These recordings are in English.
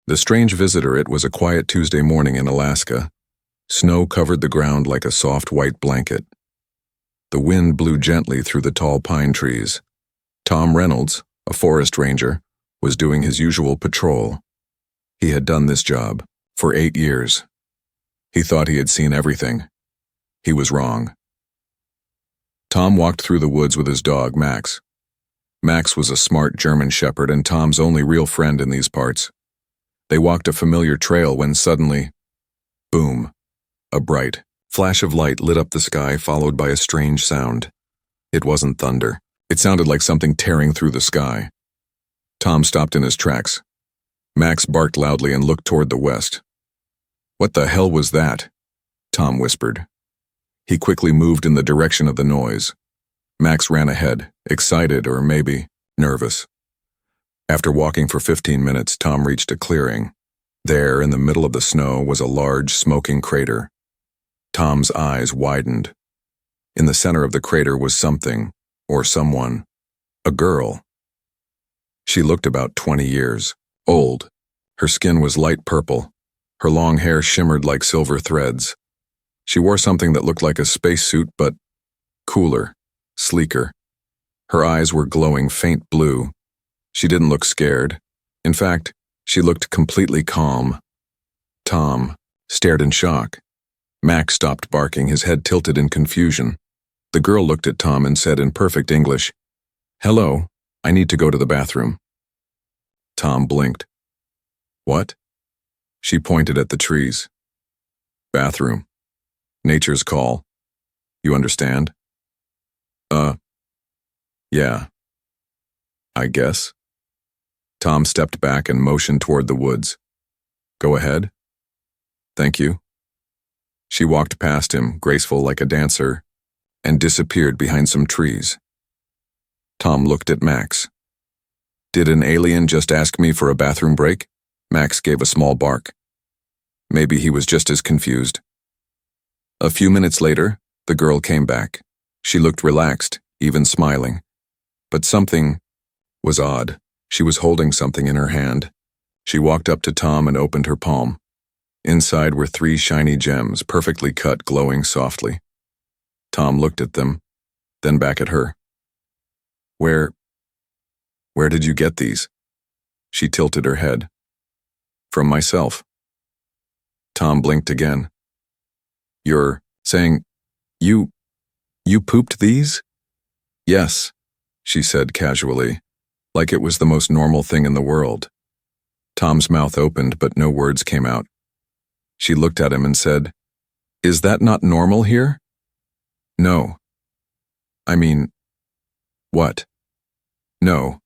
The strange visitor. It was a quiet Tuesday morning in Alaska. Snow covered the ground like a soft white blanket. The wind blew gently through the tall pine trees. Tom Reynolds, a forest ranger, was doing his usual patrol. He had done this job for 8 years. He thought he had seen everything. He was wrong. Tom walked through the woods with his dog, Max. Max was a smart German shepherd and Tom's only real friend in these parts. They walked a familiar trail when suddenly, boom, a bright flash of light lit up the sky, followed by a strange sound. It wasn't thunder. It sounded like something tearing through the sky. Tom stopped in his tracks. Max barked loudly and looked toward the west. "What the hell was that?" Tom whispered. He quickly moved in the direction of the noise. Max ran ahead, excited or maybe nervous. After walking for 15 minutes, Tom reached a clearing. There, in the middle of the snow, was a large, smoking crater. Tom's eyes widened. In the center of the crater was something, or someone, a girl. She looked about 20 years old. Her skin was light purple. Her long hair shimmered like silver threads. She wore something that looked like a spacesuit, but cooler, sleeker. Her eyes were glowing faint blue. She didn't look scared. In fact, she looked completely calm. Tom stared in shock. Max stopped barking, his head tilted in confusion. The girl looked at Tom and said in perfect English, "Hello, I need to go to the bathroom." Tom blinked. "What?" She pointed at the trees. "Bathroom. Nature's call. You understand?" Yeah. I guess." Tom stepped back and motioned toward the woods. "Go ahead." "Thank you." She walked past him, graceful like a dancer, and disappeared behind some trees. Tom looked at Max. "Did an alien just ask me for a bathroom break?" Max gave a small bark. Maybe he was just as confused. A few minutes later, the girl came back. She looked relaxed, even smiling. But something was odd. She was holding something in her hand. She walked up to Tom and opened her palm. Inside were 3 shiny gems, perfectly cut, glowing softly. Tom looked at them, then back at her. Where did you get these?" She tilted her head. "From myself." Tom blinked again. "You're saying you pooped these?" "Yes," she said casually, like it was the most normal thing in the world. Tom's mouth opened, but no words came out. She looked at him and said, "Is that not normal here?" "No." "I mean, what?" "No.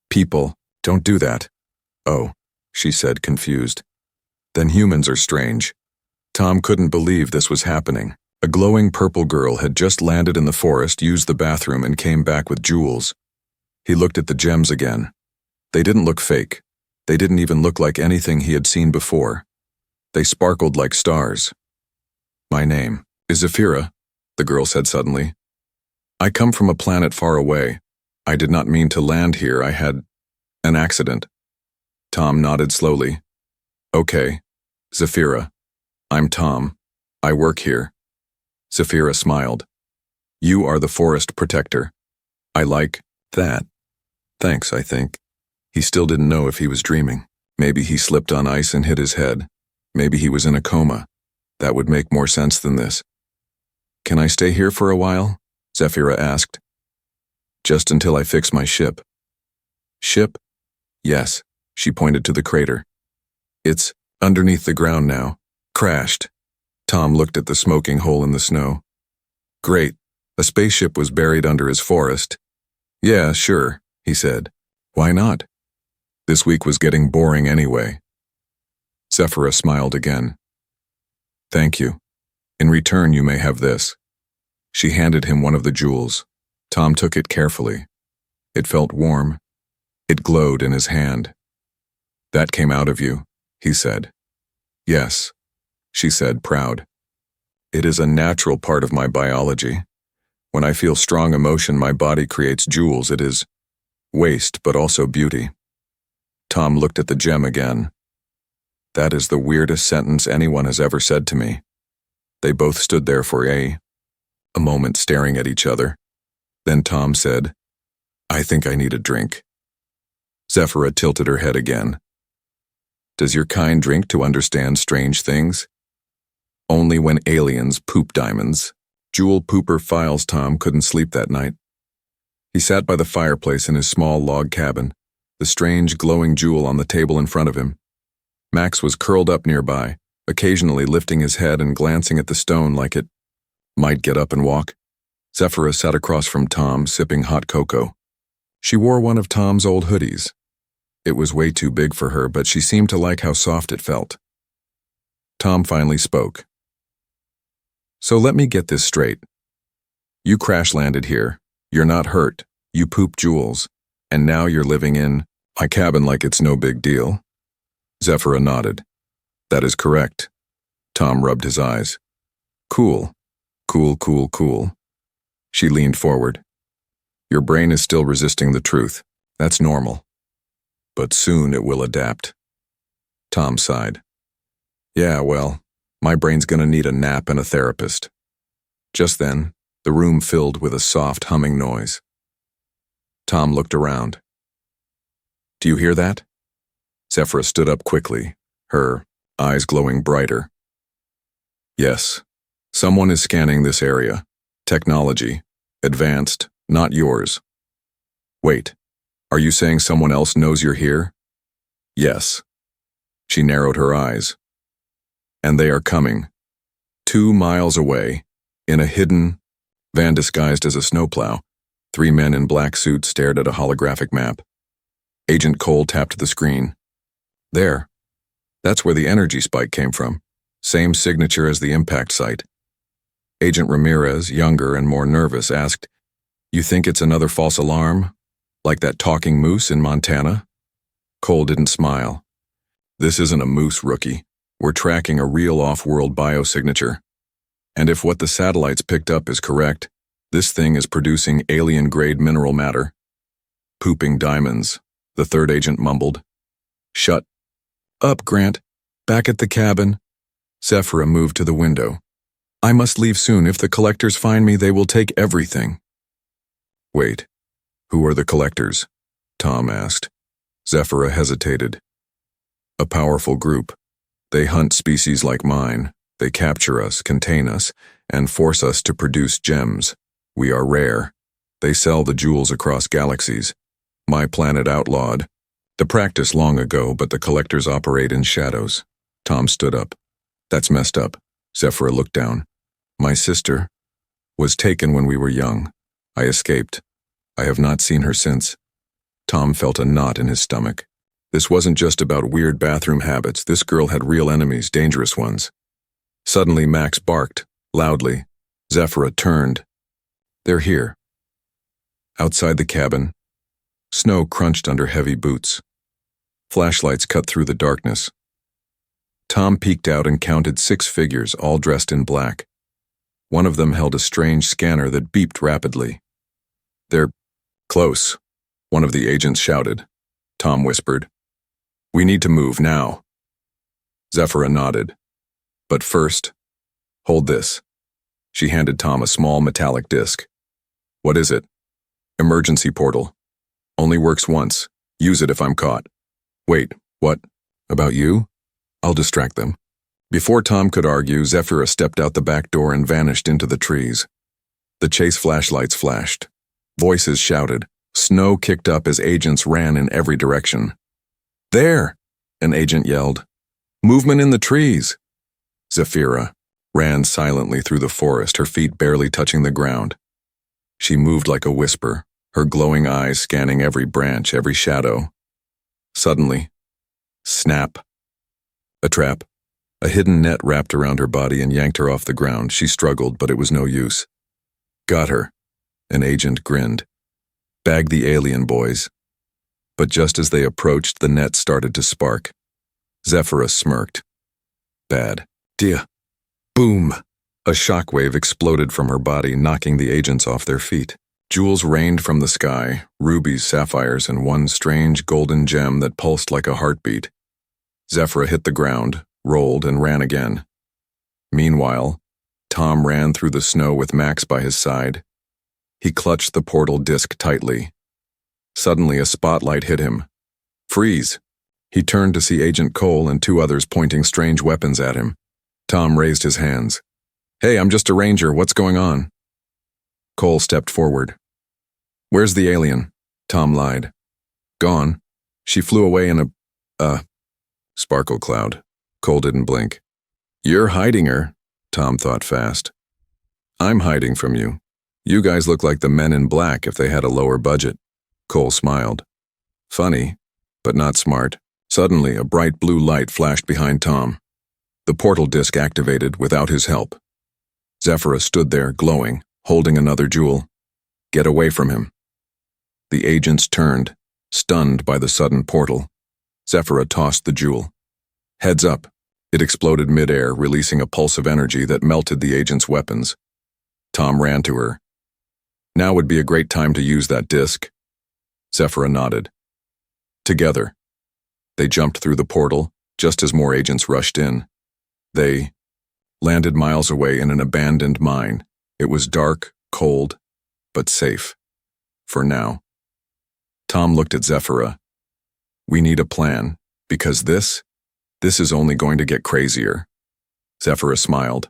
People don't do that." "Oh," she said, confused. "Then humans are strange." Tom couldn't believe this was happening. A glowing purple girl had just landed in the forest, used the bathroom, and came back with jewels. He looked at the gems again. They didn't look fake. They didn't even look like anything he had seen before. They sparkled like stars. "My name is Zafira," the girl said suddenly. "I come from a planet far away. I did not mean to land here. I had an accident." Tom nodded slowly. "Okay, Zafira. I'm Tom. I work here." Zafira smiled. "You are the forest protector. I like that." "Thanks, I think." He still didn't know if he was dreaming. Maybe he slipped on ice and hit his head. Maybe he was in a coma. That would make more sense than this. "Can I stay here for a while?" Zafira asked. "Just until I fix my ship." "Ship?" "Yes." She pointed to the crater. "It's underneath the ground now. Crashed." Tom looked at the smoking hole in the snow. "Great. A spaceship was buried under his forest." "Yeah, sure," he said. "Why not?" This week was getting boring anyway. Zafira smiled again. "Thank you. In return, you may have this." She handed him one of the jewels. Tom took it carefully. It felt warm. It glowed in his hand. "That came out of you," he said. "Yes," she said, proud. "It is a natural part of my biology. When I feel strong emotion, my body creates jewels. It is waste, but also beauty." Tom looked at the gem again. That is the weirdest sentence anyone has ever said to me. They both stood there for a moment staring at each other. Then Tom said, I think I need a drink. Zephyra tilted her head again. Does your kind drink to understand strange things? Only when aliens poop diamonds. Jewel pooper Files Tom couldn't sleep that night. He sat by the fireplace in his small log cabin, the strange glowing jewel on the table in front of him. Max was curled up nearby, occasionally lifting his head and glancing at the stone like it might get up and walk. Zephyra sat across from Tom, sipping hot cocoa. She wore one of Tom's old hoodies. It was way too big for her, but she seemed to like how soft it felt. Tom finally spoke. So let me get this straight. You crash-landed here. You're not hurt. You pooped jewels. And now you're living in my cabin like it's no big deal. Zephyra nodded. That is correct. Tom rubbed his eyes. Cool. Cool, cool, cool. She leaned forward. Your brain is still resisting the truth. That's normal. But soon it will adapt. Tom sighed. Yeah, well, my brain's gonna need a nap and a therapist. Just then, the room filled with a soft humming noise. Tom looked around. Do you hear that? Zephyra stood up quickly, her eyes glowing brighter. Yes, someone is scanning this area. Technology. Advanced, not yours. Wait, are you saying someone else knows you're here? Yes. She narrowed her eyes. And they are coming. 2 miles away, in a hidden van disguised as a snowplow. 3 men in black suits stared at a holographic map. Agent Cole tapped the screen. There. That's where the energy spike came from. Same signature as the impact site. Agent Ramirez, younger and more nervous, asked, You think it's another false alarm? Like that talking moose in Montana? Cole didn't smile. This isn't a moose, rookie. We're tracking a real off-world biosignature. And if what the satellites picked up is correct, this thing is producing alien-grade mineral matter. Pooping diamonds, the third agent mumbled. Shut up, Grant. Back at the cabin. Zephyra moved to the window. I must leave soon. If the collectors find me, they will take everything. Wait, who are the collectors? Tom asked. Zephyra hesitated. A powerful group. They hunt species like mine. They capture us, contain us, and force us to produce gems. We are rare. They sell the jewels across galaxies. My planet outlawed. The practice long ago, but the collectors operate in shadows. Tom stood up. That's messed up. Zephyra looked down. My sister was taken when we were young. I escaped. I have not seen her since. Tom felt a knot in his stomach. This wasn't just about weird bathroom habits. This girl had real enemies, dangerous ones. Suddenly Max barked, loudly. Zephyra turned. They're here. Outside the cabin, snow crunched under heavy boots. Flashlights cut through the darkness. Tom peeked out and counted 6 figures, all dressed in black. One of them held a strange scanner that beeped rapidly. They're close, one of the agents shouted. Tom whispered. We need to move now. Zephyra nodded. But first, hold this. She handed Tom a small metallic disc. What is it? Emergency portal. Only works once. Use it if I'm caught. Wait, what? About you? I'll distract them. Before Tom could argue, Zephyra stepped out the back door and vanished into the trees. The chase flashlights flashed. Voices shouted. Snow kicked up as agents ran in every direction. There! An agent yelled. Movement in the trees! Zephyra ran silently through the forest, her feet barely touching the ground. She moved like a whisper, her glowing eyes scanning every branch, every shadow. Suddenly, snap. A trap. A hidden net wrapped around her body and yanked her off the ground. She struggled, but it was no use. Got her. An agent grinned. Bag the alien boys. But just as they approached, the net started to spark. Zephyra smirked. Bad. Dear. Boom! A shockwave exploded from her body, knocking the agents off their feet. Jewels rained from the sky, rubies, sapphires, and one strange golden gem that pulsed like a heartbeat. Zephyra hit the ground, rolled, and ran again. Meanwhile, Tom ran through the snow with Max by his side. He clutched the portal disc tightly. Suddenly, a spotlight hit him. Freeze! He turned to see Agent Cole and two others pointing strange weapons at him. Tom raised his hands. Hey, I'm just a ranger. What's going on? Cole stepped forward. Where's the alien? Tom lied. Gone. She flew away in a sparkle cloud. Cole didn't blink. You're hiding her, Tom thought fast. I'm hiding from you. You guys look like the Men in Black if they had a lower budget. Cole smiled. Funny, but not smart. Suddenly, a bright blue light flashed behind Tom. The portal disc activated without his help. Zephyra stood there, glowing, holding another jewel. Get away from him. The agents turned, stunned by the sudden portal. Zephyra tossed the jewel. Heads up. It exploded midair, releasing a pulse of energy that melted the agent's weapons. Tom ran to her. Now would be a great time to use that disc. Zephyra nodded. Together, they jumped through the portal, just as more agents rushed in. They landed miles away in an abandoned mine. It was dark, cold, but safe. For now. Tom looked at Zephyra. We need a plan, because this is only going to get crazier. Zephyra smiled.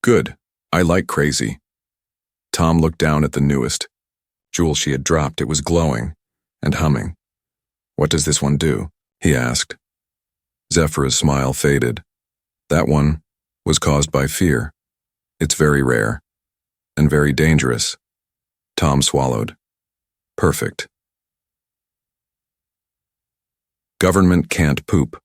Good, I like crazy. Tom looked down at the newest jewel she had dropped. It was glowing and humming. What does this one do? He asked. Zephyra's smile faded. That one was caused by fear. It's very rare and very dangerous. Tom swallowed. Perfect. Government can't poop.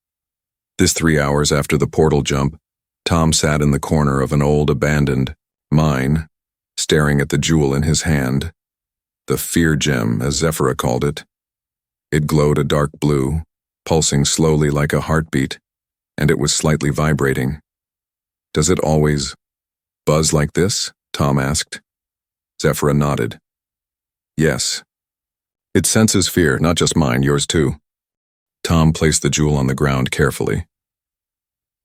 This 3 hours after the portal jump, Tom sat in the corner of an old abandoned mine, staring at the jewel in his hand, the fear gem, as Zephyra called it. It glowed a dark blue, pulsing slowly like a heartbeat, and it was slightly vibrating. Does it always buzz like this? Tom asked. Zephyra nodded. Yes. It senses fear, not just mine, yours too. Tom placed the jewel on the ground carefully.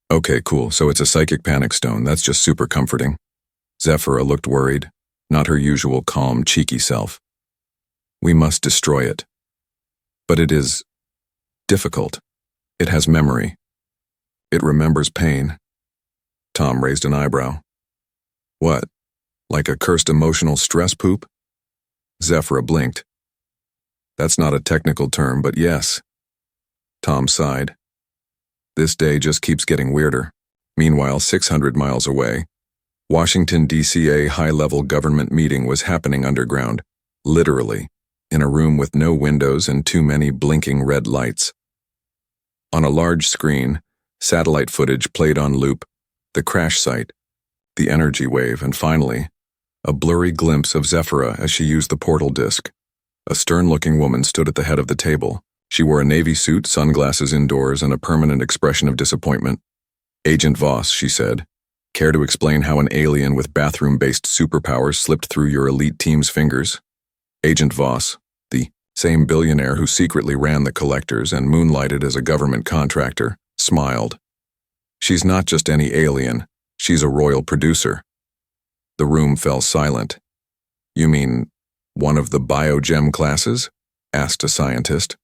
Okay, cool, so it's a psychic panic stone. That's just super comforting. Zephyra looked worried, not her usual calm, cheeky self. We must destroy it. But it is difficult. It has memory. It remembers pain. Tom raised an eyebrow. What? Like a cursed emotional stress poop? Zephyra blinked. That's not a technical term, but yes. Tom sighed. This day just keeps getting weirder. Meanwhile, 600 miles away, Washington, D.C. A high-level government meeting was happening underground, literally, in a room with no windows and too many blinking red lights. On a large screen, satellite footage played on loop, the crash site, the energy wave, and finally, a blurry glimpse of Zephyra as she used the portal disc. A stern-looking woman stood at the head of the table. She wore a navy suit, sunglasses indoors, and a permanent expression of disappointment. Agent Voss, she said, care to explain how an alien with bathroom-based superpowers slipped through your elite team's fingers? Agent Voss, the same billionaire who secretly ran the collectors and moonlighted as a government contractor, smiled. She's not just any alien, she's a royal producer. The room fell silent. You mean one of the biogem classes? Asked a scientist.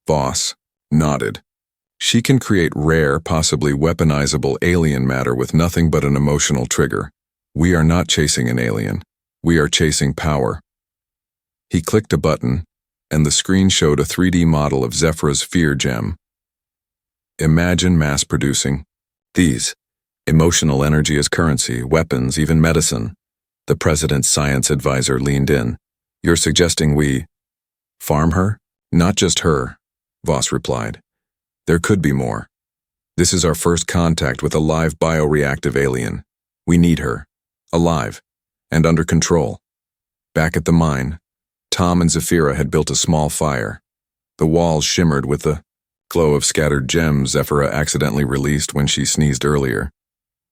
Voss nodded. She can create rare, possibly weaponizable alien matter with nothing but an emotional trigger. We are not chasing an alien. We are chasing power. He clicked a button, and the screen showed a 3D model of Zephyra's fear gem. Imagine mass-producing these. Emotional energy as currency, weapons, even medicine. The president's science advisor leaned in. You're suggesting we farm her? Not just her, Voss replied. There could be more. This is our first contact with a live bioreactive alien. We need her, alive, and under control. Back at the mine, Tom and Zephyra had built a small fire. The walls shimmered with the glow of scattered gems Zephyra accidentally released when she sneezed earlier.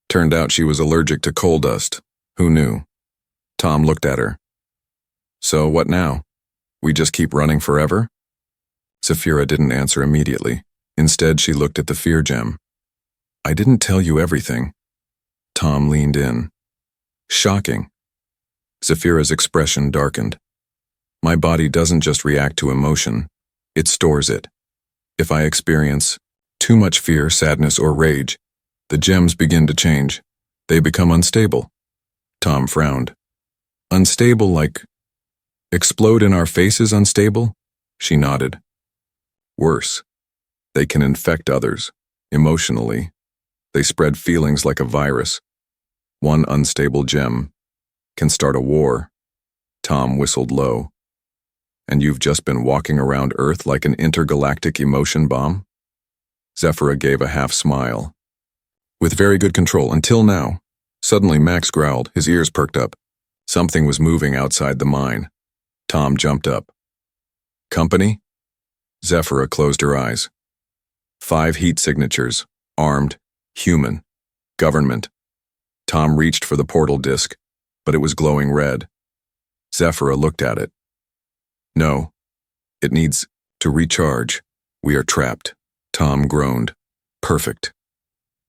Turned out she was allergic to coal dust. Who knew? Tom looked at her. So what now? We just keep running forever? Zafira didn't answer immediately. Instead, she looked at the fear gem. I didn't tell you everything. Tom leaned in. Shocking. Zafira's expression darkened. My body doesn't just react to emotion, it stores it. If I experience too much fear, sadness, or rage, the gems begin to change. They become unstable. Tom frowned. Unstable like explode in our faces unstable? She nodded. Worse. They can infect others, emotionally. They spread feelings like a virus. One unstable gem can start a war. Tom whistled low. And you've just been walking around Earth like an intergalactic emotion bomb? Zafira gave a half smile. With very good control, until now. Suddenly Max growled, his ears perked up. Something was moving outside the mine. Tom jumped up. Company? Zafira closed her eyes. 5 heat signatures, armed, human, government. Tom reached for the portal disk, but it was glowing red. Zafira looked at it. No, it needs to recharge. We are trapped. Tom groaned. Perfect.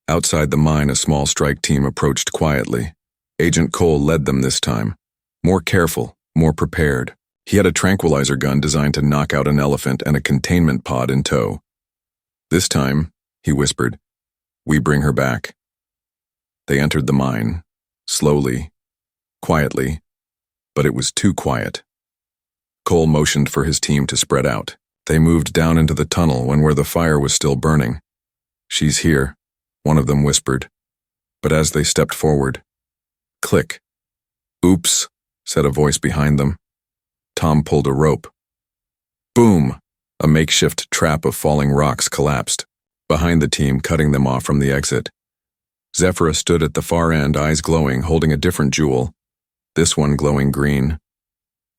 Outside the mine, a small strike team approached quietly. Agent Cole led them this time. More careful, more prepared. He had a tranquilizer gun designed to knock out an elephant and a containment pod in tow. This time, he whispered, we bring her back. They entered the mine, slowly, quietly, but it was too quiet. Cole motioned for his team to spread out. They moved down into the tunnel where the fire was still burning. She's here, one of them whispered. But as they stepped forward, click. Oops, said a voice behind them. Tom pulled a rope. Boom! A makeshift trap of falling rocks collapsed, behind the team, cutting them off from the exit. Zafira stood at the far end, eyes glowing, holding a different jewel, this one glowing green.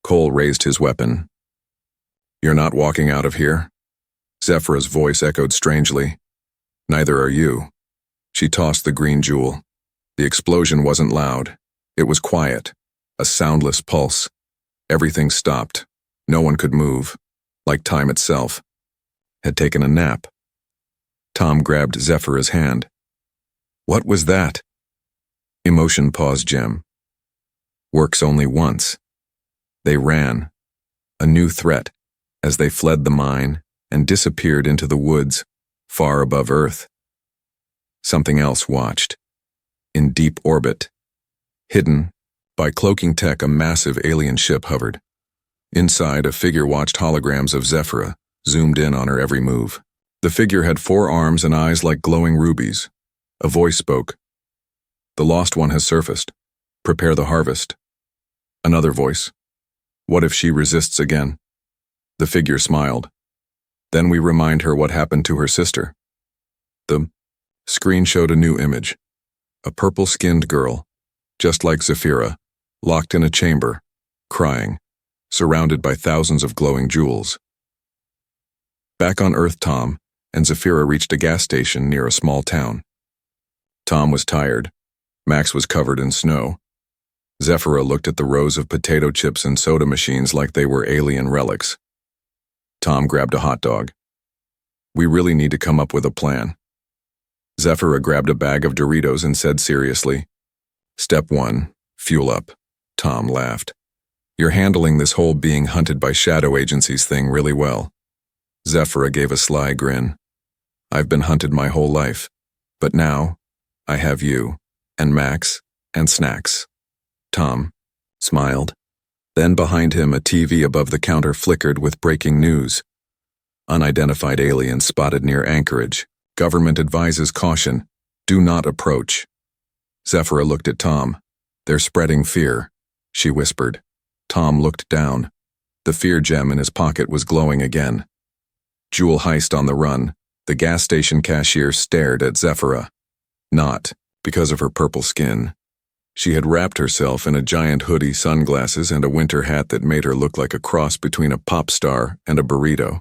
Cole raised his weapon. You're not walking out of here? Zafira's voice echoed strangely. Neither are you. She tossed the green jewel. The explosion wasn't loud. It was quiet, a soundless pulse. Everything stopped. No one could move, like time itself had taken a nap. Tom grabbed Zafira's hand. What was that? Emotion pause gem. Works only once. They ran, a new threat, as they fled the mine and disappeared into the woods, far above Earth. Something else watched. In deep orbit. Hidden by cloaking tech, a massive alien ship hovered. Inside, a figure watched holograms of Zafira, zoomed in on her every move. The figure had 4 arms and eyes like glowing rubies. A voice spoke. The lost one has surfaced. Prepare the harvest. Another voice. What if she resists again? The figure smiled. Then we remind her what happened to her sister. The screen showed a new image. A purple-skinned girl, just like Zafira, locked in a chamber, crying, surrounded by thousands of glowing jewels. Back on Earth, Tom and Zafira reached a gas station near a small town. Tom was tired. Max was covered in snow. Zafira looked at the rows of potato chips and soda machines like they were alien relics. Tom grabbed a hot dog. We really need to come up with a plan. Zafira grabbed a bag of Doritos and said seriously, Step 1, fuel up. Tom laughed. You're handling this whole being hunted by shadow agencies thing really well. Zafira gave a sly grin. I've been hunted my whole life, but now I have you, and Max, and snacks. Tom smiled. Then behind him, a TV above the counter flickered with breaking news. Unidentified alien spotted near Anchorage. Government advises caution. Do not approach. Zafira looked at Tom. They're spreading fear, she whispered. Tom looked down. The fear gem in his pocket was glowing again. Jewel heist on the run. The gas station cashier stared at Zafira. Not because of her purple skin. She had wrapped herself in a giant hoodie, sunglasses, and a winter hat that made her look like a cross between a pop star and a burrito.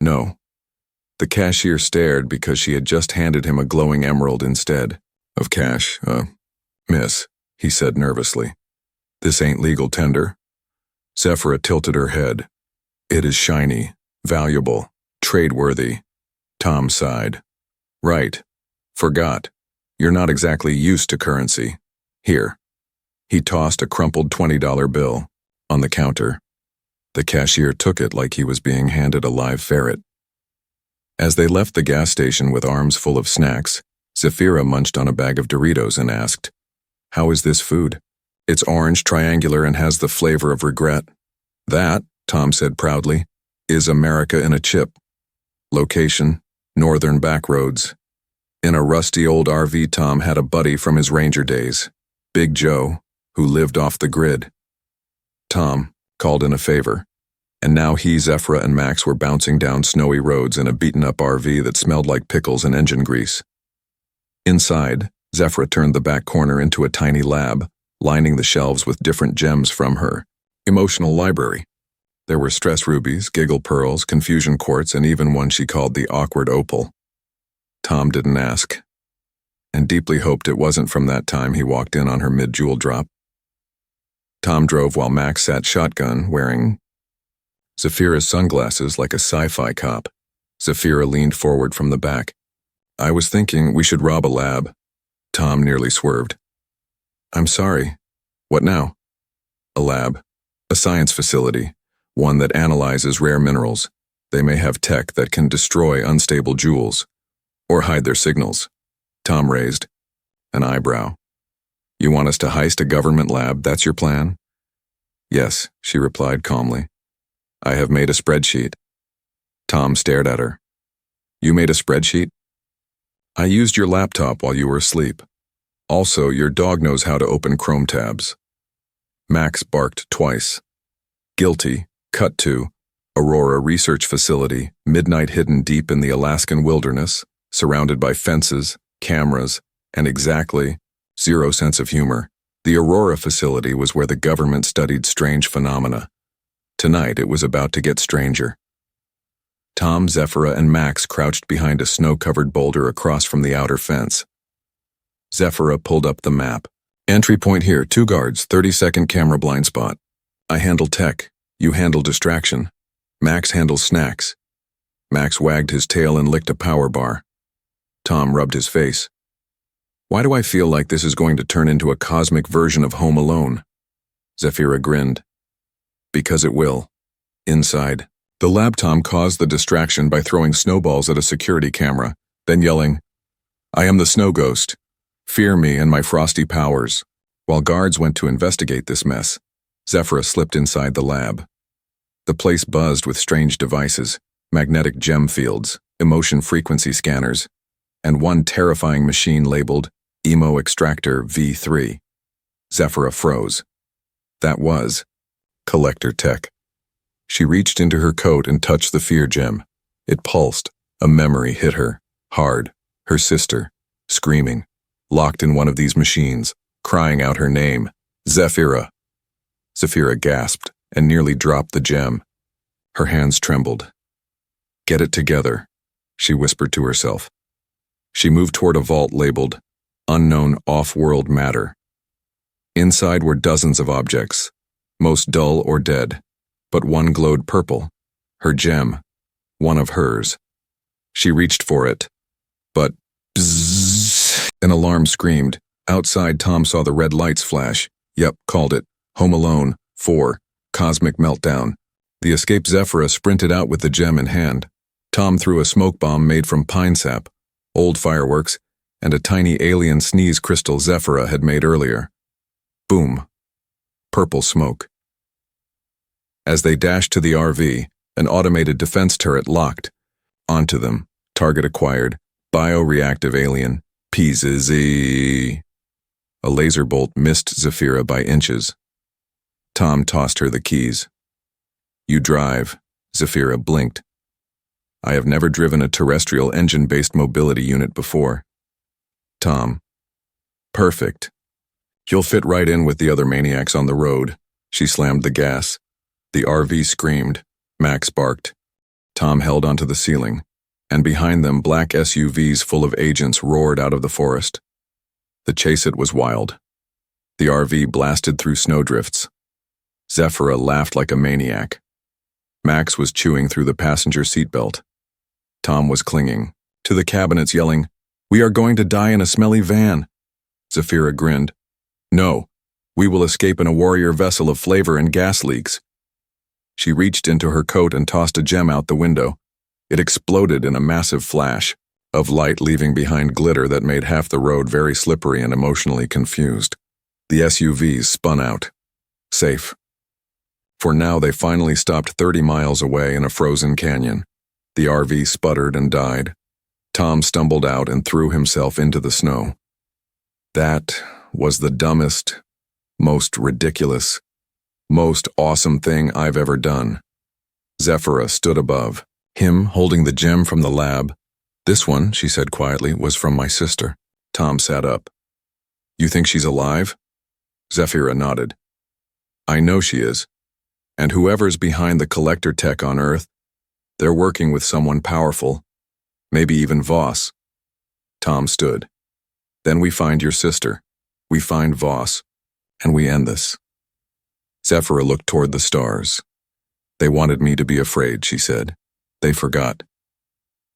No. The cashier stared because she had just handed him a glowing emerald instead of cash. Miss, he said nervously. This ain't legal tender. Zephyra tilted her head. It is shiny, valuable, trade-worthy. Tom sighed. Right. Forgot. You're not exactly used to currency. Here. He tossed a crumpled $20 bill on the counter. The cashier took it like he was being handed a live ferret. As they left the gas station with arms full of snacks, Zephyra munched on a bag of Doritos and asked, "How is this food?" "It's orange, triangular, and has the flavor of regret." "That," Tom said proudly, "is America in a chip." Location, northern backroads. In a rusty old RV, Tom had a buddy from his ranger days, Big Joe, who lived off the grid. Tom called in a favor, and now he, Zephyra, and Max were bouncing down snowy roads in a beaten-up RV that smelled like pickles and engine grease. Inside, Zephyra turned the back corner into a tiny lab, lining the shelves with different gems from her emotional library. There were stress rubies, giggle pearls, confusion quartz, and even one she called the awkward opal. Tom didn't ask, and deeply hoped it wasn't from that time he walked in on her mid-jewel drop. Tom drove while Max sat shotgun, wearing Zephyra's sunglasses like a sci-fi cop. Zephyra leaned forward from the back. "I was thinking we should rob a lab." Tom nearly swerved. "I'm sorry. What now?" "A lab. A science facility. One that analyzes rare minerals. They may have tech that can destroy unstable jewels. Or hide their signals." Tom raised an eyebrow. "You want us to heist a government lab, that's your plan?" "Yes," she replied calmly. "I have made a spreadsheet." Tom stared at her. "You made a spreadsheet?" "I used your laptop while you were asleep. Also, your dog knows how to open Chrome tabs." Max barked twice. Guilty, cut to, Aurora Research Facility, midnight hidden deep in the Alaskan wilderness, surrounded by fences, cameras, and exactly zero sense of humor. The Aurora facility was where the government studied strange phenomena. Tonight it was about to get stranger. Tom, Zephyra, and Max crouched behind a snow-covered boulder across from the outer fence. Zephyra pulled up the map. "Entry point here, 2 guards, 30-second camera blind spot. I handle tech, you handle distraction. Max handles snacks." Max wagged his tail and licked a power bar. Tom rubbed his face. "Why do I feel like this is going to turn into a cosmic version of Home Alone?" Zephyra grinned. "Because it will." Inside, the lab, Tom caused the distraction by throwing snowballs at a security camera, then yelling, "I am the snow ghost. Fear me and my frosty powers." While guards went to investigate this mess, Zephyra slipped inside the lab. The place buzzed with strange devices, magnetic gem fields, emotion frequency scanners, and one terrifying machine labeled Emo Extractor V3. Zephyra froze. That was collector tech. She reached into her coat and touched the fear gem. It pulsed. A memory hit her, hard. Her sister, screaming, locked in one of these machines, crying out her name, "Zephyra." Zephyra gasped and nearly dropped the gem. Her hands trembled. "Get it together," she whispered to herself. She moved toward a vault labeled Unknown Off-World Matter. Inside were dozens of objects, most dull or dead, but one glowed purple, her gem, one of hers. She reached for it, but bzzz, an alarm screamed. Outside, Tom saw the red lights flash. Yep, called it. Home Alone 4, Cosmic Meltdown. The escaped Zephyra sprinted out with the gem in hand. Tom threw a smoke bomb made from pine sap, old fireworks, and a tiny alien sneeze crystal Zephyra had made earlier. Boom. Purple smoke. As they dashed to the RV, an automated defense turret locked onto them. Target acquired. Bioreactive alien. PZZ. A laser bolt missed Zephyra by inches. Tom tossed her the keys. "You drive." Zephyra blinked. "I have never driven a terrestrial engine-based mobility unit before." Tom. "Perfect. You'll fit right in with the other maniacs on the road." She slammed the gas. The RV screamed. Max barked. Tom held onto the ceiling, and behind them black SUVs full of agents roared out of the forest. The chase it was wild. The RV blasted through snowdrifts. Zephyra laughed like a maniac. Max was chewing through the passenger seatbelt. Tom was clinging to the cabinets, yelling, "We are going to die in a smelly van." Zephyra grinned. "No, we will escape in a warrior vessel of flavor and gas leaks." She reached into her coat and tossed a gem out the window. It exploded in a massive flash of light, leaving behind glitter that made half the road very slippery and emotionally confused. The SUVs spun out. Safe. For now, they finally stopped 30 miles away in a frozen canyon. The RV sputtered and died. Tom stumbled out and threw himself into the snow. That was the dumbest, most ridiculous, most awesome thing I've ever done. Zephyra stood above him, holding the gem from the lab. "This one," she said quietly, "was from my sister." Tom sat up. "You think she's alive?" Zephyra nodded. "I know she is. And whoever's behind the collector tech on Earth, they're working with someone powerful, maybe even Voss." Tom stood. "Then we find your sister, we find Voss, and we end this." Zephyra looked toward the stars. "They wanted me to be afraid," she said. "They forgot.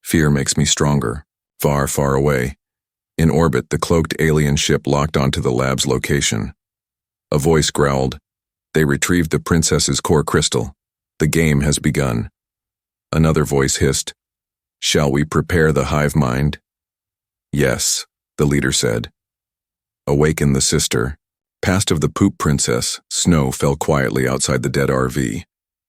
Fear makes me stronger." Far, far away, in orbit, the cloaked alien ship locked onto the lab's location. A voice growled, "They retrieved the princess's core crystal. The game has begun." Another voice hissed, "Shall we prepare the hive mind?" "Yes," the leader said. "Awaken the sister." Past of the poop princess, snow fell quietly outside the dead RV.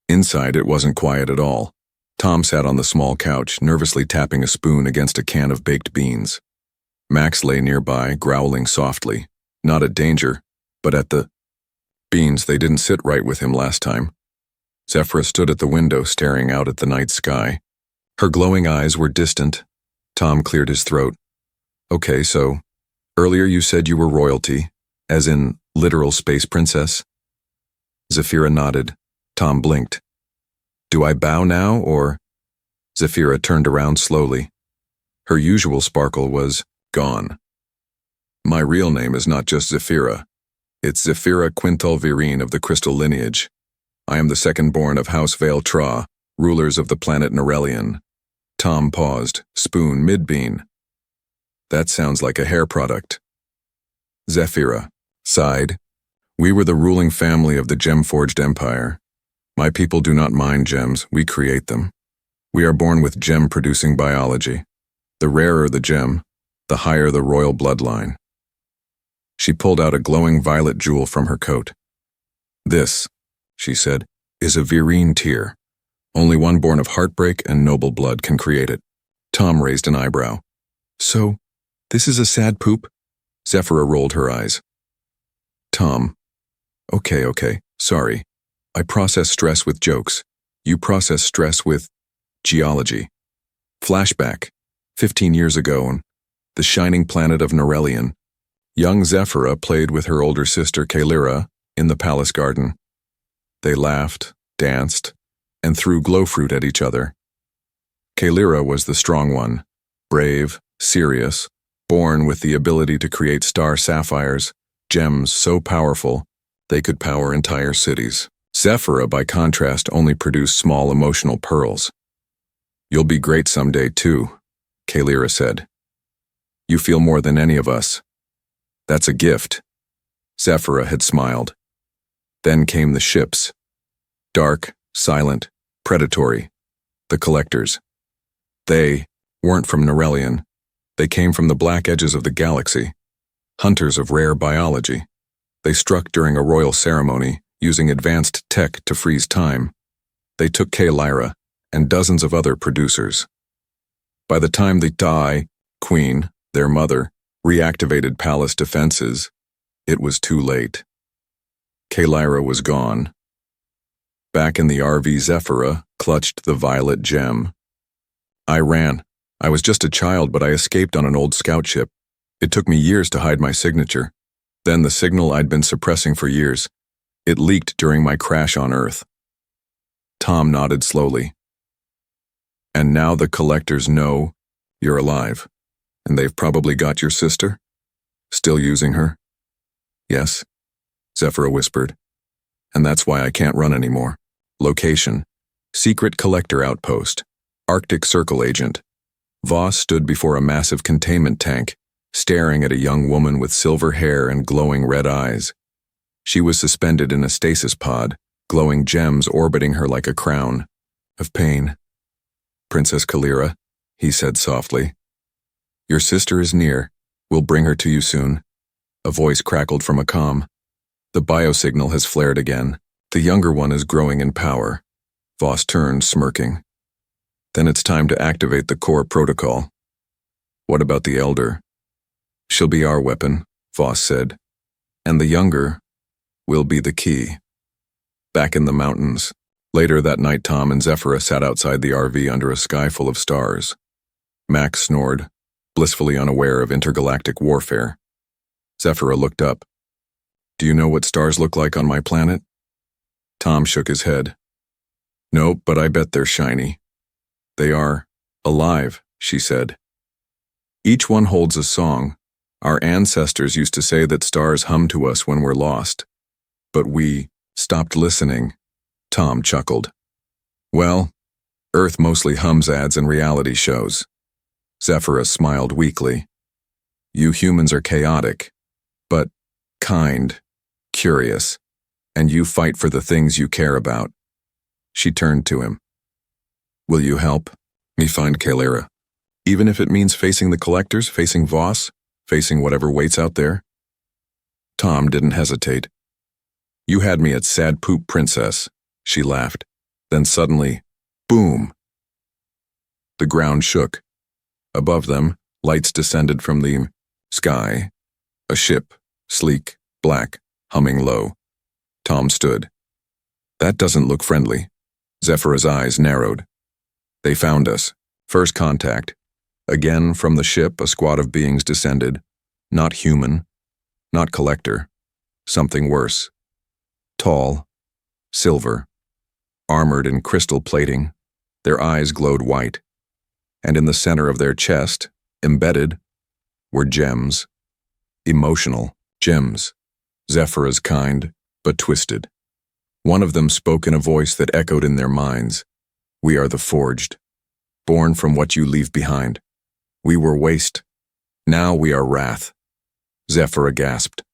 Inside, it wasn't quiet at all. Tom sat on the small couch, nervously tapping a spoon against a can of baked beans. Max lay nearby, growling softly, not at danger, but at the beans. They didn't sit right with him last time. Zephyra stood at the window, staring out at the night sky. Her glowing eyes were distant. Tom cleared his throat. "Okay, so, earlier you said you were royalty, as in literal space princess?" Zephyra nodded. Tom blinked. "Do I bow now, or?" Zephyra turned around slowly. Her usual sparkle was gone. "My real name is not just Zephyra. It's Zephyra Quintulvirine of the crystal lineage. I am the second-born of House Vale Tra, rulers of the planet Norelian." Tom paused, spoon mid-bean. "That sounds like a hair product." Zephyra sighed. "We were the ruling family of the gem-forged empire. My people do not mine gems, we create them. We are born with gem-producing biology. The rarer the gem, the higher the royal bloodline." She pulled out a glowing violet jewel from her coat. "This," she said, "is a Virine tear. Only one born of heartbreak and noble blood can create it." Tom raised an eyebrow. "So, this is a sad poop?" Zephyra rolled her eyes. Tom. Okay, sorry. I process stress with jokes. You process stress with geology." Flashback. 15 years ago on the shining planet of Norelian. Young Zephyra played with her older sister Kalira in the palace garden. They laughed, danced, and threw glowfruit at each other. Kalira was the strong one, brave, serious, born with the ability to create star sapphires, gems so powerful they could power entire cities. Zephyra, by contrast, only produced small emotional pearls. "You'll be great someday, too," Kalira said. "You feel more than any of us. That's a gift." Zephyra had smiled. Then came the ships. Dark, silent, predatory. The collectors. They weren't from Norelian. They came from the black edges of the galaxy. Hunters of rare biology. They struck during a royal ceremony, using advanced tech to freeze time. They took Kalira and dozens of other producers. By the time the Dai, Queen, their mother, reactivated palace defenses, it was too late. Kalira was gone. Back in the RV, Zephyra clutched the violet gem. "I ran. I was just a child, but I escaped on an old scout ship. It took me years to hide my signature. Then the signal I'd been suppressing for years. It leaked during my crash on Earth." Tom nodded slowly. "And now the collectors know you're alive, and they've probably got your sister? Still using her?" "Yes," Zephyra whispered. and that's why I can't run anymore. Location: Secret Collector Outpost. Arctic Circle Agent. Voss stood before a massive containment tank, staring at a young woman with silver hair and glowing red eyes. She was suspended in a stasis pod, glowing gems orbiting her like a crown of pain. "Princess Kalira," he said softly. "Your sister is near. We'll bring her to you soon." A voice crackled from a comm. "The biosignal has flared again. The younger one is growing in power." Voss turned, smirking. "Then it's time to activate the core protocol." "What about the elder?" "She'll be our weapon," Voss said. "And the younger will be the key." Back in the mountains. Later that night, Tom and Zephyra sat outside the RV under a sky full of stars. Max snored, blissfully unaware of intergalactic warfare. Zephyra looked up. "Do you know what stars look like on my planet?" Tom shook his head. "No, but I bet they're shiny." "They are alive," she said. "Each one holds a song. Our ancestors used to say that stars hum to us when we're lost. But we stopped listening." Tom chuckled. "Well, Earth mostly hums ads and reality shows." Zephyra smiled weakly. "You humans are chaotic, but kind, curious, and you fight for the things you care about." She turned to him. "Will you help me find Kalira? Even if it means facing the collectors, facing Voss, facing whatever waits out there?" Tom didn't hesitate. "You had me at sad poop princess," she laughed. Then suddenly, boom! The ground shook. Above them, lights descended from the sky. A ship, sleek, black, humming low. Tom stood. "That doesn't look friendly." Zephyra's eyes narrowed. "They found us. First contact. Again, from the ship, a squad of beings descended. Not human. Not collector. Something worse. Tall. Silver. Armored in crystal plating. Their eyes glowed white. And in the center of their chest, embedded, were gems. Emotional gems. Zephyra's kind, but twisted. One of them spoke in a voice that echoed in their minds. "We are the forged. Born from what you leave behind. We were waste. Now we are wrath." Zephyra gasped.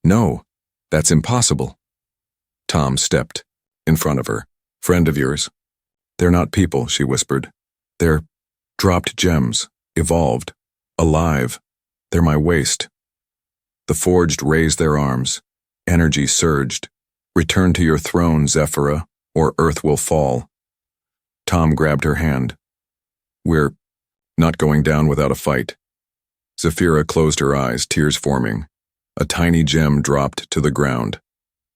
"No, that's impossible." Tom stepped in front of her. "Friend of yours?" "They're not people," she whispered. "They're dropped gems, evolved, alive. They're my waste." The forged raised their arms. Energy surged. "Return to your throne, Zephyra, or Earth will fall." Tom grabbed her hand. "We're not going down without a fight." Zephyra closed her eyes, tears forming. A tiny gem dropped to the ground.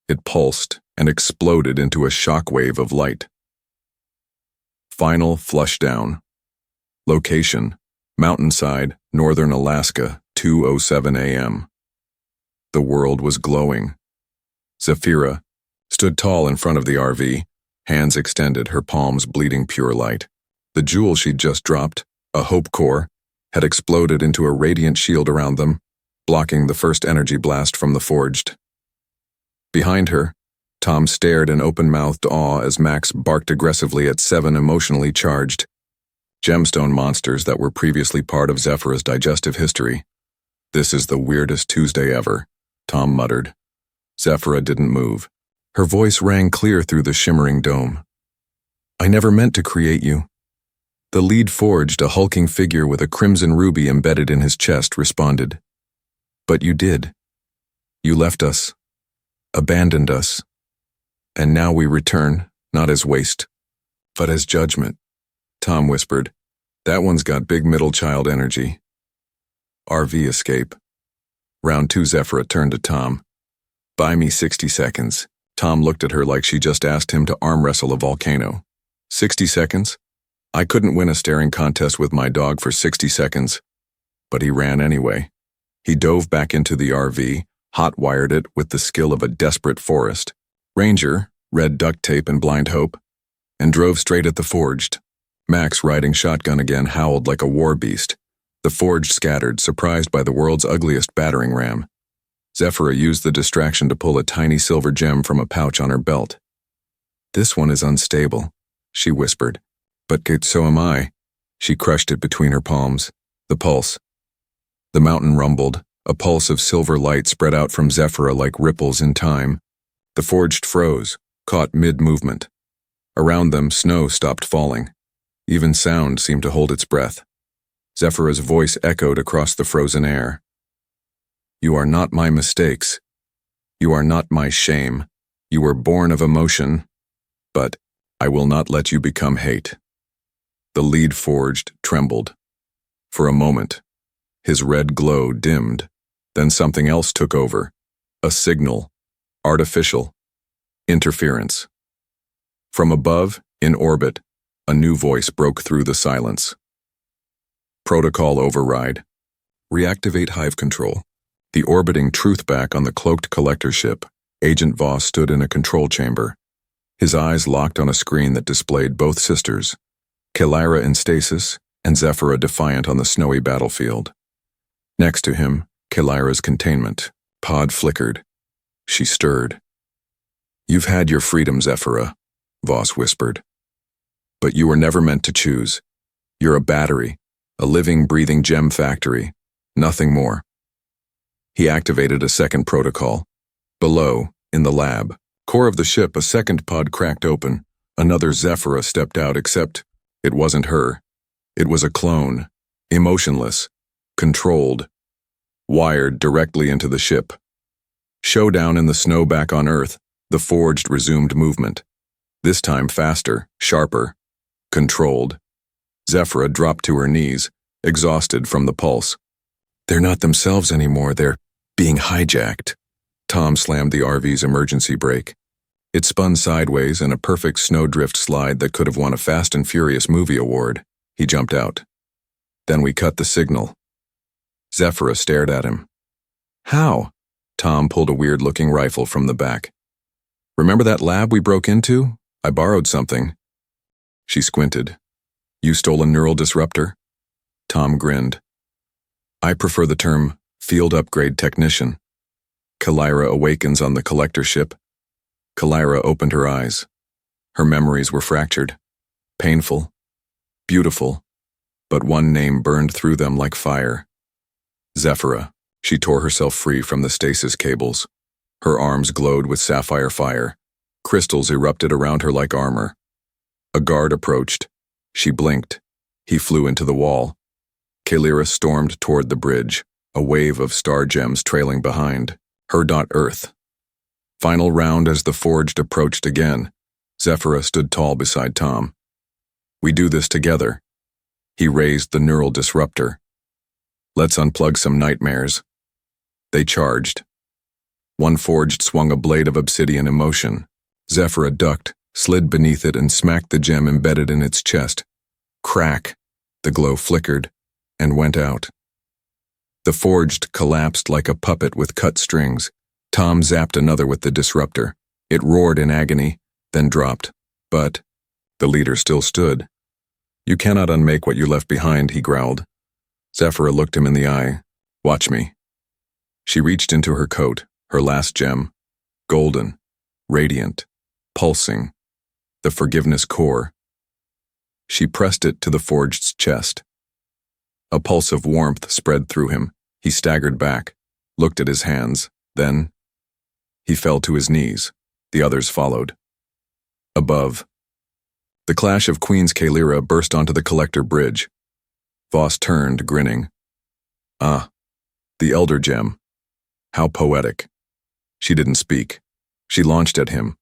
It pulsed and exploded into a shockwave of light. Final flushdown. Location: Mountainside, northern Alaska, 2:07 a.m. The world was glowing. Zephyra stood tall in front of the RV, hands extended, her palms bleeding pure light. The jewel she'd just dropped, a hope core, had exploded into a radiant shield around them, blocking the first energy blast from the forged. Behind her, Tom stared in open-mouthed awe as Max barked aggressively at 7 emotionally charged gemstone monsters that were previously part of Zephyra's digestive history. "This is the weirdest Tuesday ever," Tom muttered. Zephyra didn't move. Her voice rang clear through the shimmering dome. "I never meant to create you." The lead forged, a hulking figure with a crimson ruby embedded in his chest, responded. "But you did. You left us, abandoned us, and now we return, not as waste, but as judgment." Tom whispered, "That one's got big middle child energy." RV escape. Round 2. Zephyra turned to Tom. "Buy me 60 seconds. Tom looked at her like she just asked him to arm wrestle a volcano. 60 seconds? I couldn't win a staring contest with my dog for 60 seconds. But he ran anyway. He dove back into the RV, hot-wired it with the skill of a desperate forest ranger, red duct tape and blind hope, and drove straight at the forged. Max, riding shotgun again, howled like a war beast. The forged scattered, surprised by the world's ugliest battering ram. Zephyra used the distraction to pull a tiny silver gem from a pouch on her belt. "This one is unstable," she whispered. "But so am I." She crushed it between her palms. The pulse. The mountain rumbled. A pulse of silver light spread out from Zephyra like ripples in time. The forged froze, caught mid-movement. Around them, snow stopped falling. Even sound seemed to hold its breath. Zephyra's voice echoed across the frozen air. "You are not my mistakes. You are not my shame. You were born of emotion. But I will not let you become hate." The lead forged trembled. For a moment, his red glow dimmed. Then something else took over. A signal. Artificial. Interference. From above, in orbit, a new voice broke through the silence. "Protocol override. Reactivate hive control." The orbiting truthback on the cloaked collector ship, Agent Voss stood in a control chamber. His eyes locked on a screen that displayed both sisters, Kellyra in stasis and Zephyra defiant on the snowy battlefield. Next to him, Kellyra's containment pod flickered. She stirred. "You've had your freedom, Zephyra," Voss whispered. "But you were never meant to choose. You're a battery, a living, breathing gem factory, nothing more." He activated a second protocol. Below, in the lab, core of the ship, a second pod cracked open. Another Zephyra stepped out, except it wasn't her. It was a clone, emotionless, controlled, wired directly into the ship. Showdown in the snow back on Earth, the forged resumed movement. This time faster, sharper, controlled. Zephyra dropped to her knees, exhausted from the pulse. "They're not themselves anymore, they're being hijacked." Tom slammed the RV's emergency brake. It spun sideways in a perfect snowdrift slide that could have won a Fast and Furious movie award. He jumped out. "Then we cut the signal." Zephyra stared at him. "How?" Tom pulled a weird-looking rifle from the back. "Remember that lab we broke into? I borrowed something." She squinted. "You stole a neural disruptor?" Tom grinned. "I prefer the term field upgrade technician." Kellyra awakens on the collector ship. Kellyra opened her eyes. Her memories were fractured. Painful. Beautiful. But one name burned through them like fire. Zephyra. She tore herself free from the stasis cables. Her arms glowed with sapphire fire. Crystals erupted around her like armor. A guard approached. She blinked. He flew into the wall. Kellyra stormed toward the bridge, a wave of star gems trailing behind. Her Earth. Final round as the forged approached again. Zephyra stood tall beside Tom. "We do this together." He raised the neural disruptor. "Let's unplug some nightmares." They charged. One forged swung a blade of obsidian in motion. Zephyra ducked, slid beneath it, and smacked the gem embedded in its chest. Crack! The glow flickered and went out. The forged collapsed like a puppet with cut strings. Tom zapped another with the disruptor. It roared in agony, then dropped. But the leader still stood. "You cannot unmake what you left behind," he growled. Zephyra looked him in the eye. "Watch me." She reached into her coat, her last gem. Golden, radiant, pulsing. The forgiveness core. She pressed it to the forged's chest. A pulse of warmth spread through him. He staggered back, looked at his hands, then he fell to his knees. The others followed. Above. The clash of Queen's Kellyra burst onto the collector bridge. Voss turned, grinning. "Ah, the Elder Gem. How poetic." She didn't speak. She launched at him.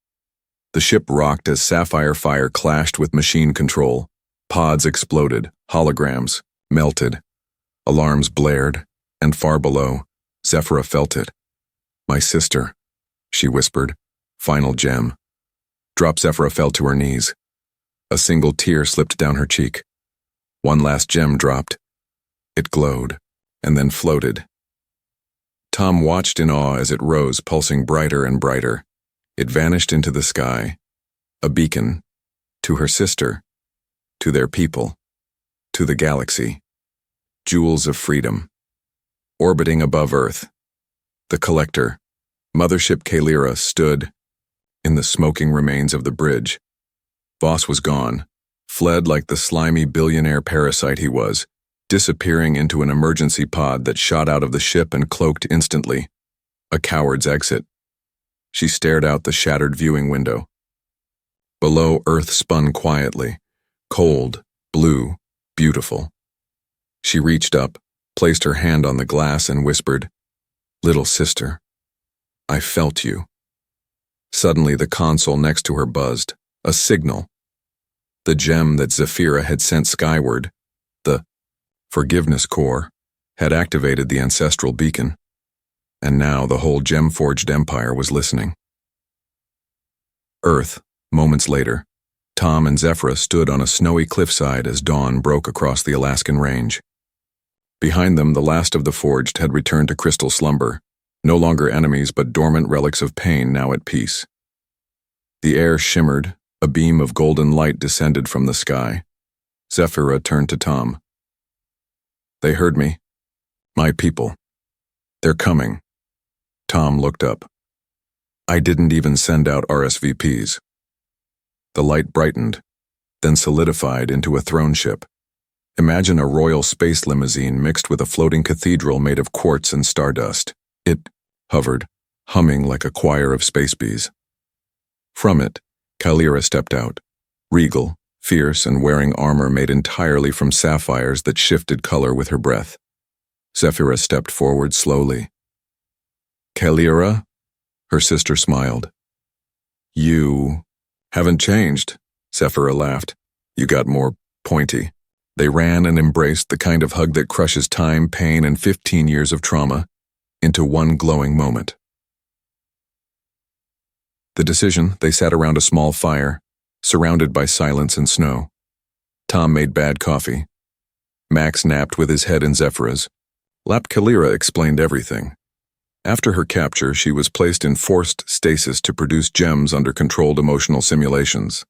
The ship rocked as sapphire fire clashed with machine control. Pods exploded, holograms, melted. Alarms blared, and far below, Zephyra felt it. "My sister," she whispered. "Final gem." Drop. Zephyra fell to her knees. A single tear slipped down her cheek. One last gem dropped. It glowed, and then floated. Tom watched in awe as it rose, pulsing brighter and brighter. It vanished into the sky. A beacon. To her sister. To their people. To the galaxy. Jewels of freedom. Orbiting above Earth. The collector, Mothership Kalira, stood in the smoking remains of the bridge. Voss was gone, fled like the slimy billionaire parasite he was, disappearing into an emergency pod that shot out of the ship and cloaked instantly. A coward's exit. She stared out the shattered viewing window. Below, Earth spun quietly, cold, blue, beautiful. She reached up, placed her hand on the glass and whispered, "Little sister, I felt you." Suddenly the console next to her buzzed, a signal. The gem that Zephyra had sent skyward, the Forgiveness Core, had activated the ancestral beacon, and now the whole gem-forged empire was listening. Earth, moments later, Tom and Zephyra stood on a snowy cliffside as dawn broke across the Alaskan range. Behind them, the last of the forged had returned to crystal slumber, no longer enemies but dormant relics of pain now at peace. The air shimmered, a beam of golden light descended from the sky. Zephyra turned to Tom. "They heard me. My people. They're coming." Tom looked up. "I didn't even send out RSVPs." The light brightened, then solidified into a throne ship. Imagine a royal space limousine mixed with a floating cathedral made of quartz and stardust. It hovered, humming like a choir of space bees. From it, Kalira stepped out, regal, fierce, and wearing armor made entirely from sapphires that shifted color with her breath. Zephyra stepped forward slowly. "Kalira?" Her sister smiled. "You haven't changed," Zephyra laughed. "You got more pointy." They ran and embraced, the kind of hug that crushes time, pain, and 15 years of trauma into one glowing moment. The decision, they sat around a small fire, surrounded by silence and snow. Tom made bad coffee. Max napped with his head in Zephyra's. Lap Kalira explained everything. After her capture, she was placed in forced stasis to produce gems under controlled emotional simulations.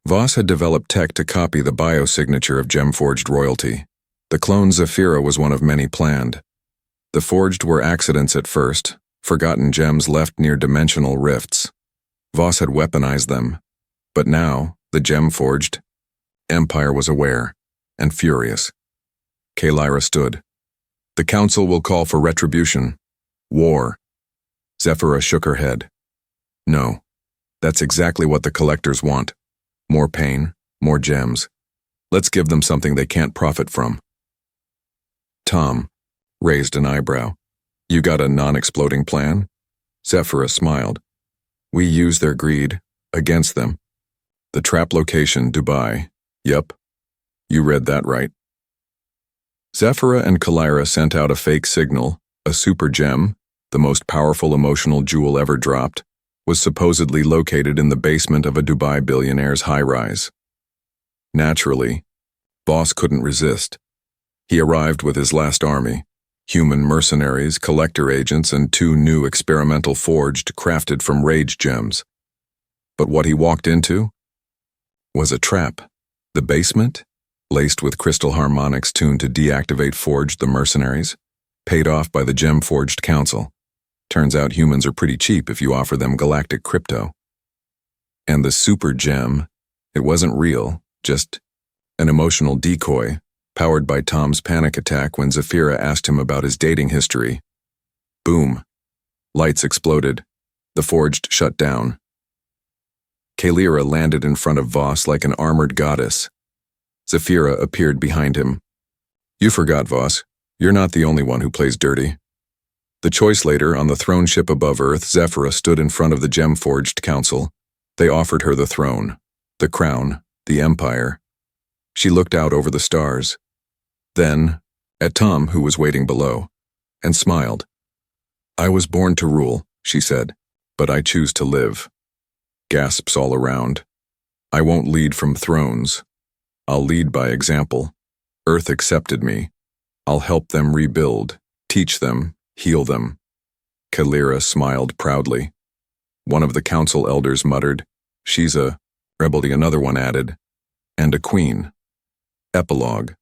Voss had developed tech to copy the biosignature of gem-forged royalty. The clone Zephyra was one of many planned. The forged were accidents at first, forgotten gems left near dimensional rifts. Voss had weaponized them, but now, the gem-forged empire was aware, and furious. Kalira stood. "The council will call for retribution. War." Zephyra shook her head. "No, that's exactly what the collectors want. More pain, more gems. Let's give them something they can't profit from." Tom raised an eyebrow. "You got a non-exploding plan?" Zephyra smiled. "We use their greed against them. The trap location, Dubai. Yup. You read that right." Zephyra and Kalira sent out a fake signal. A super gem, the most powerful emotional jewel ever dropped, was supposedly located in the basement of a Dubai billionaire's high-rise. Naturally, Voss couldn't resist. He arrived with his last army, human mercenaries, collector agents, and 2 new experimental forged crafted from rage gems. But what he walked into was a trap. The basement, laced with crystal harmonics tuned to deactivate forged the mercenaries, paid off by the Gem-Forged Council. Turns out humans are pretty cheap if you offer them galactic crypto. And the super gem, it wasn't real, just an emotional decoy, powered by Tom's panic attack when Zephyra asked him about his dating history. Boom. Lights exploded. The forged shut down. Kalira landed in front of Voss like an armored goddess. Zephyra appeared behind him. "You forgot, Voss. You're not the only one who plays dirty." The choice later, on the throne ship above Earth, Zephyra stood in front of the Gem-Forged Council. They offered her the throne, the crown, the empire. She looked out over the stars. Then, at Tom, who was waiting below, and smiled. "I was born to rule," she said, "but I choose to live." Gasps all around. "I won't lead from thrones. I'll lead by example. Earth accepted me. I'll help them rebuild, teach them, heal them." Kalira smiled proudly. One of the council elders muttered, "She's a rebel," another one added, "and a queen." Epilogue.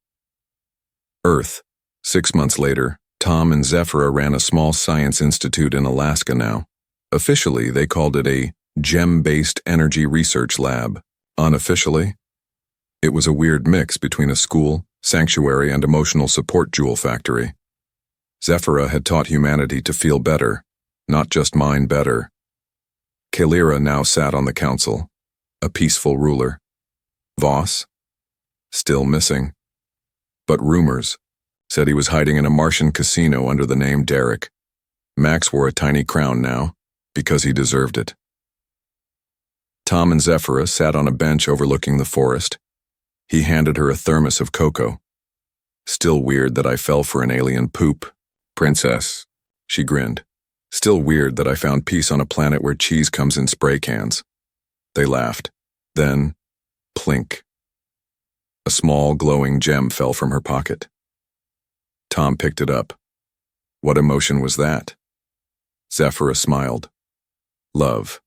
Earth, 6 months later, Tom and Zephyra ran a small science institute in Alaska now. Officially, they called it a gem-based energy research lab. Unofficially, it was a weird mix between a school, sanctuary, and emotional support jewel factory. Zephyra had taught humanity to feel better, not just mind better. Kalira now sat on the council, a peaceful ruler. Voss? Still missing. But rumors said he was hiding in a Martian casino under the name Derek. Max wore a tiny crown now, because he deserved it. Tom and Zephyra sat on a bench overlooking the forest. He handed her a thermos of cocoa. Still weird that I fell for an alien poop. Princess, she grinned. Still weird that I found peace on a planet where cheese comes in spray cans. They laughed. Then, plink. A small, glowing gem fell from her pocket. Tom picked it up. What emotion was that? Zephyra smiled. Love.